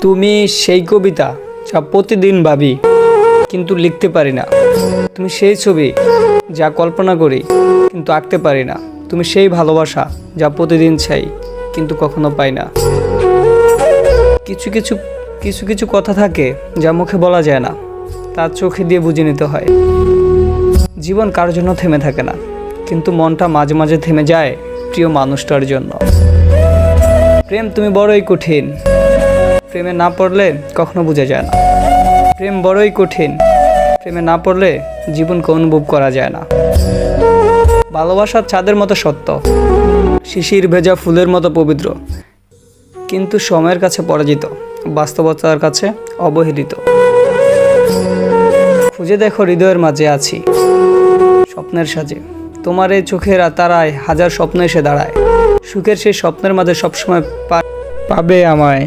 তুমি সেই কবিতা যা প্রতিদিন ভাবি কিন্তু লিখতে পারি না। তুমি সেই ছবি যা কল্পনা করি কিন্তু আঁকতে পারি না। তুমি সেই ভালোবাসা যা প্রতিদিন চাই কিন্তু কখনো পাই না। কিছু কিছু কিছু কিছু কথা থাকে যা মুখে বলা যায় না, তার চোখে দিয়ে বুঝে নিতে হয়। জীবন কার জন্য থেমে থাকে না, কিন্তু মনটা মাঝে মাঝে থেমে যায় প্রিয় মানুষটার জন্য। প্রেম তুমি বড়ই কঠিন, প্রেমে না পড়লে কখনো বোঝা যায় না। প্রেম বড়ই কঠিন, প্রেমে না পড়লে জীবনকে অনুভব করা যায় না। ভালোবাসার চাঁদের মতো সত্য, শিশির ভেজা ফুলের মতো পবিত্র, কিন্তু সময়ের কাছে পরাজিত, বাস্তবতার কাছে অবহেলিত। খুঁজে দেখো হৃদয়ের মাঝে আছি স্বপ্নের সাজে, তোমার এই চোখের তারায় হাজার স্বপ্ন এসে দাঁড়ায়। সুখের সেই স্বপ্নের মাঝে সবসময় পাবে আমায়।